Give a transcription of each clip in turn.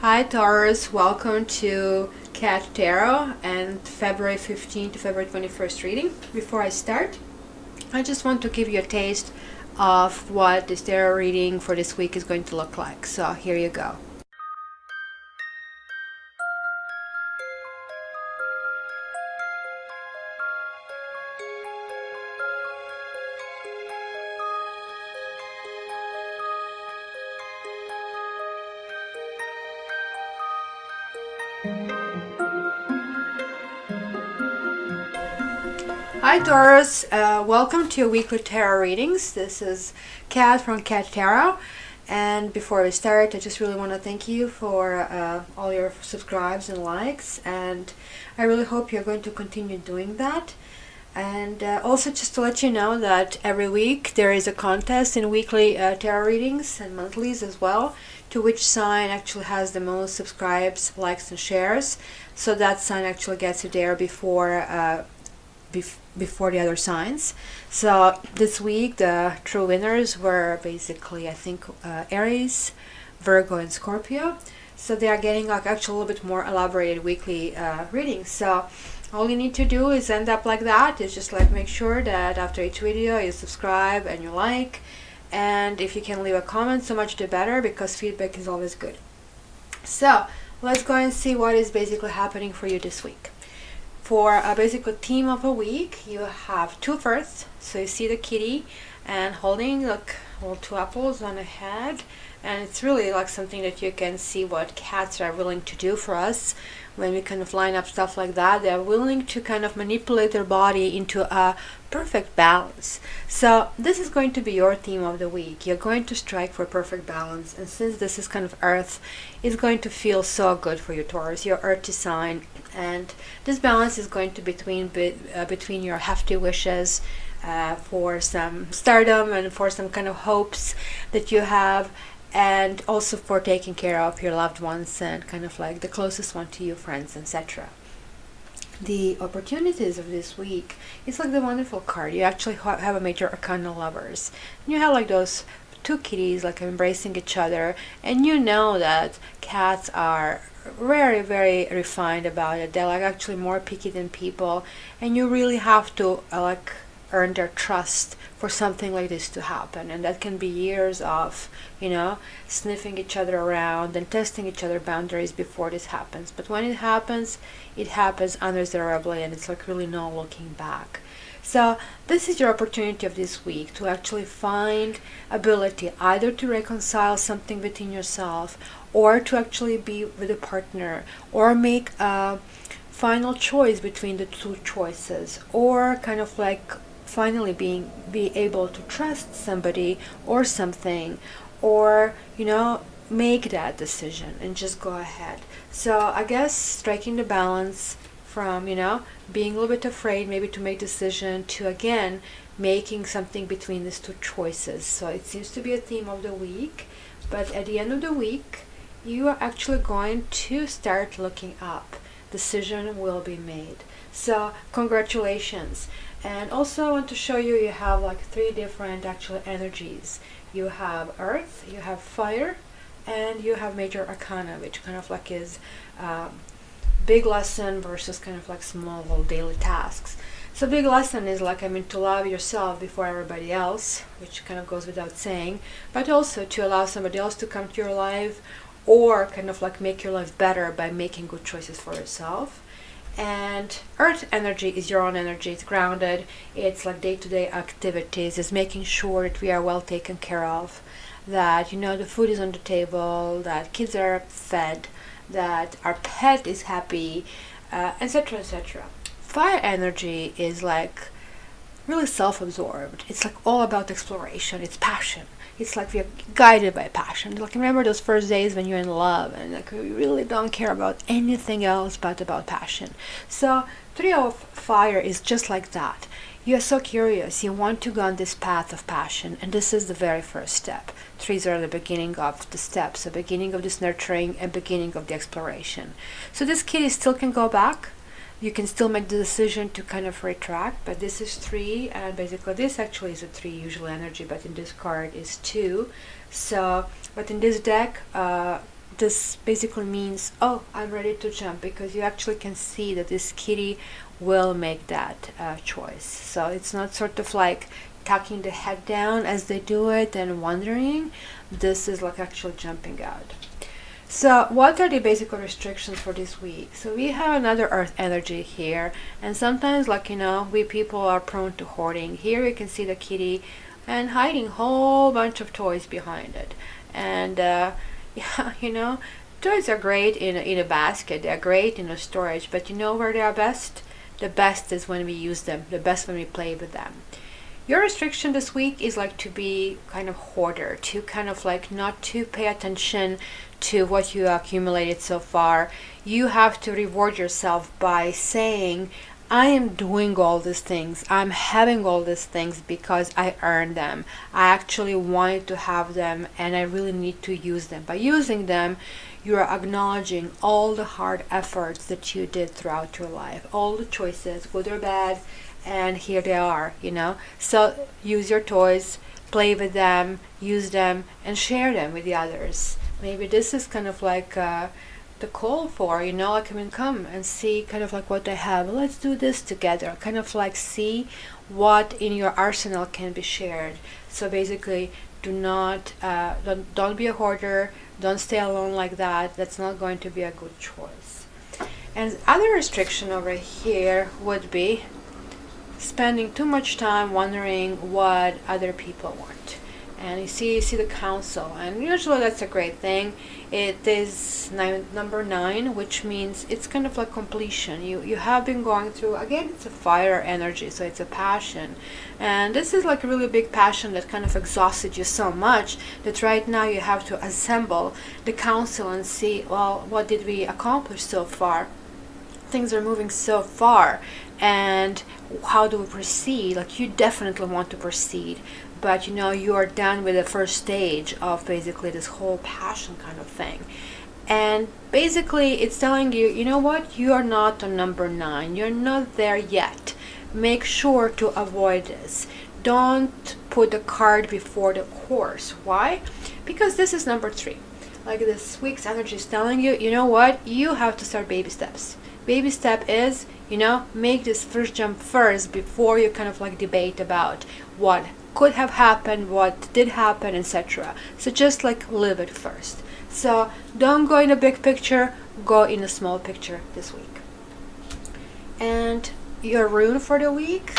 Hi Taurus, welcome to Cat Tarot and February 15th to February 21st reading. Before I start, I just want to give you a taste of what this tarot reading for this week is going to look like. So here you go. Hi Taurus, welcome to your weekly tarot readings. This is Kat from Cat Tarot, and before we start, I just really want to thank you for all your subscribes and likes, and I really hope you're going to continue doing that. And also just to let you know that every week there is a contest in weekly tarot readings and monthlies as well, to which sign actually has the most subscribes, likes and shares. So that sign actually gets you there before the other signs. So this week the true winners were basically, I think, Aries, Virgo and Scorpio. So they are getting like actually a little bit more elaborated weekly readings. So all you need to do is end up like that. Is just like make sure that after each video you subscribe and you like, and if you can leave a comment, so much the better, because feedback is always good. So let's go and see what is basically happening for you this week. For a basic theme of a week, you have two firsts. So you see the kitty and holding like little two apples on a head, and it's really like something that you can see what cats are willing to do for us when we kind of line up stuff like that. They're willing to kind of manipulate their body into a perfect balance. So this is going to be your theme of the week. You're going to strike for perfect balance, and since this is kind of earth, it's going to feel so good for you, Taurus, your earthy sign. And this balance is going to be between your hefty wishes for some stardom and for some kind of hopes that you have, and also for taking care of your loved ones and kind of like the closest one to you, friends, etc. The opportunities of this week, it's like the wonderful card. You actually have a major arcana lovers. And you have like those two kitties like embracing each other, and you know that cats are very, very refined about it. They're like actually more picky than people, and you really have to like earn their trust for something like this to happen. And that can be years of, sniffing each other around and testing each other boundaries before this happens. But when it happens undesirably, and it's like really no looking back. So this is your opportunity of this week to actually find ability either to reconcile something within yourself, or to actually be with a partner, or make a final choice between the two choices, or kind of like finally be able to trust somebody or something, or make that decision and just go ahead. So I guess striking the balance from being a little bit afraid maybe to make decision, to again making something between these two choices. So it seems to be a theme of the week, but at the end of the week you are actually going to start looking up. Decision will be made. So congratulations. And also I want to show you have like three different actual energies. You have earth, you have fire, and you have major arcana, which kind of like is big lesson versus kind of like small little daily tasks. So big lesson is like, to love yourself before everybody else, which kind of goes without saying, but also to allow somebody else to come to your life, or kind of like make your life better by making good choices for yourself. And earth energy is your own energy. It's grounded. It's like day-to-day activities. It's making sure that we are well taken care of, that the food is on the table, that kids are fed, that our pet is happy, etc., etc. Fire energy is like really self-absorbed. It's like all about exploration. It's passion. It's like we are guided by passion. Like, remember those first days when you're in love and like you really don't care about anything else but about passion. So trio of fire is just like that. You are so curious. You want to go on this path of passion, and this is the very first step. Threes are the beginning of the steps, the beginning of this nurturing and beginning of the exploration. So this kitty still can go back. You can still make the decision to kind of retract, but this is 3, and basically this actually is a 3 usual energy, but in this card is 2. So, but in this deck, this basically means, oh, I'm ready to jump, because you actually can see that this kitty will make that choice. So it's not sort of like tucking the head down as they do it and wondering. This is like actually jumping out. So what are the basic restrictions for this week? So we have another earth energy here, and sometimes, like, we people are prone to hoarding. Here you can see the kitty and hiding a whole bunch of toys behind it. And yeah, toys are great in a basket. They're great in a storage, but you know where they are best? The best is when we use them, the best when we play with them. Your restriction this week is like to be kind of hoarder, to kind of like not to pay attention to what you accumulated so far. You have to reward yourself by saying, I am doing all these things. I'm having all these things because I earned them. I actually wanted to have them and I really need to use them. By using them, you are acknowledging all the hard efforts that you did throughout your life, all the choices, good or bad, and here they are, So use your toys, play with them, use them, and share them with the others. Maybe this is kind of like the call for, come and see kind of like what they have. Let's do this together. Kind of like see what in your arsenal can be shared. So basically, don't be a hoarder. Don't stay alone like that. That's not going to be a good choice. And other restriction over here would be spending too much time wondering what other people want. And you see the council, and usually that's a great thing. It is number 9, which means it's kind of like completion. You have been going through, again, it's a fire energy, so it's a passion. And this is like a really big passion that kind of exhausted you so much that right now you have to assemble the council and see, well, what did we accomplish so far? Things are moving so far, and how do we proceed? Like, you definitely want to proceed, but you are done with the first stage of basically this whole passion kind of thing. And basically it's telling you, you know what, you are not on number 9, you're not there yet. Make sure to avoid this. Don't put the cart before the horse. Why? Because this is number 3. Like, this week's energy is telling you, you know what, you have to start baby steps. Baby step is, make this first jump first before you kind of like debate about what could have happened, what did happen, etc. So just like live it first. So don't go in a big picture, go in a small picture this week. And your rune for the week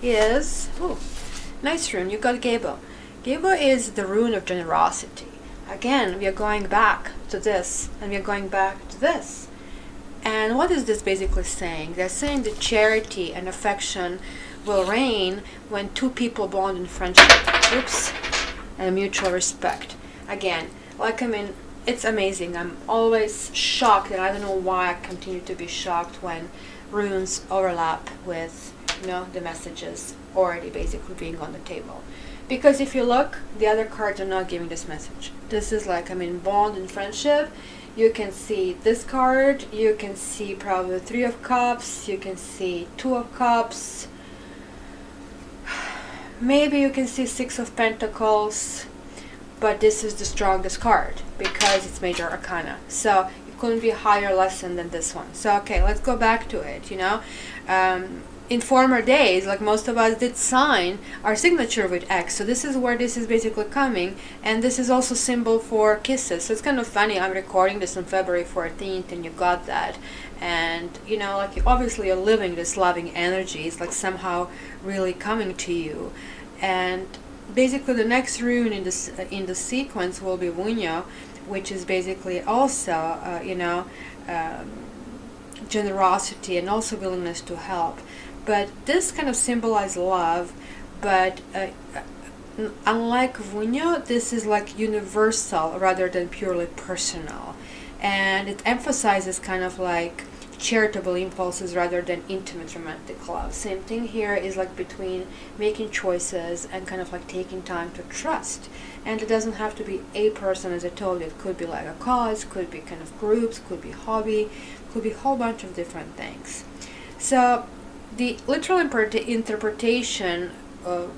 is, nice rune, you got Gebo. Gebo is the rune of generosity. Again, we are going back to this, and we are going back to this. And what is this basically saying? They're saying that charity and affection will reign when two people bond in friendship, and mutual respect. Again, it's amazing. I'm always shocked, and I don't know why I continue to be shocked when runes overlap with, the messages already basically being on the table. Because if you look, the other cards are not giving this message. This is like, bond and friendship. You can see this card, you can see probably 3 of Cups, you can see 2 of Cups, maybe you can see 6 of Pentacles, but this is the strongest card because it's Major Arcana. So it couldn't be a higher lesson than this one. So okay, let's go back to it, in former days, like most of us did sign our signature with X. So this is where this is basically coming. And this is also symbol for kisses. So it's kind of funny. I'm recording this on February 14th and you got that. And, obviously you're living this loving energy. It's like somehow really coming to you. And basically the next rune in the sequence will be Vunya, which is basically also, generosity and also willingness to help. But this kind of symbolizes love, but unlike Vunya, this is like universal rather than purely personal. And it emphasizes kind of like charitable impulses rather than intimate romantic love. Same thing here is like between making choices and kind of like taking time to trust. And it doesn't have to be a person, as I told you. It could be like a cause, could be kind of groups, could be hobby, could be a whole bunch of different things. So the literal interpretation,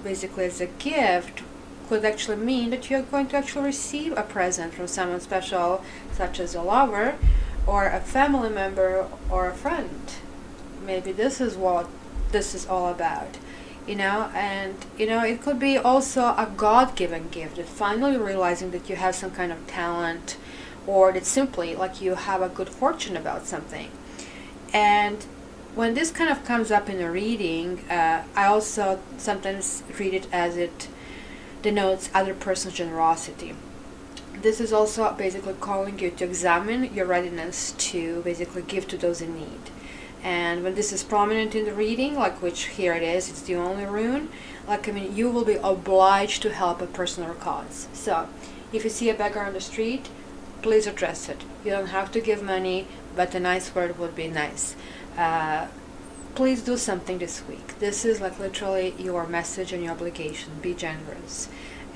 basically as a gift, could actually mean that you're going to actually receive a present from someone special, such as a lover or a family member or a friend. Maybe this is what this is all about, and it could be also a God-given gift, that finally realizing that you have some kind of talent, or that simply like you have a good fortune about something. And when this kind of comes up in a reading, I also sometimes read it as it denotes other person's generosity. This is also basically calling you to examine your readiness to basically give to those in need. And when this is prominent in the reading, like which here it is, it's the only rune, you will be obliged to help a person or cause. So if you see a beggar on the street, please address it. You don't have to give money, but a nice word would be nice. Please do something this week. This is like literally your message and your obligation. Be generous.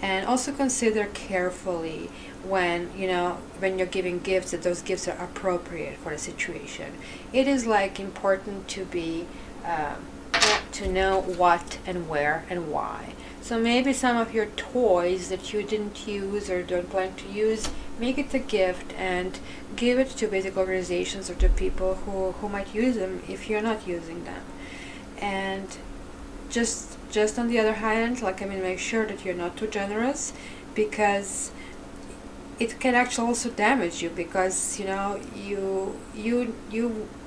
And also consider carefully when you're giving gifts, that those gifts are appropriate for the situation. It is like important to be to know what and where and why. So maybe some of your toys that you didn't use or don't plan to use, make it a gift and give it to basic organizations or to people who might use them if you're not using them. And just on the other hand, make sure that you're not too generous, because it can actually also damage you, because you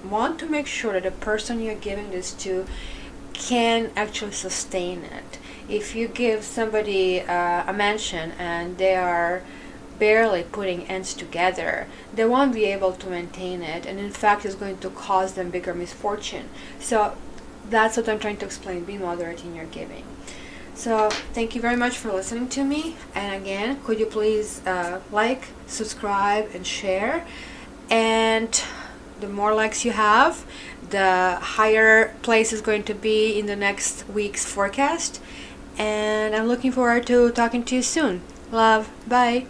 want to make sure that the person you're giving this to can actually sustain it. If you give somebody a mansion and they are barely putting ends together, they won't be able to maintain it, and in fact it's going to cause them bigger misfortune. So that's what I'm trying to explain. Be moderate in your giving. So thank you very much for listening to me, and again, could you please like, subscribe, and share. And the more likes you have, the higher place is going to be in the next week's forecast. And I'm looking forward to talking to you soon. Love. Bye.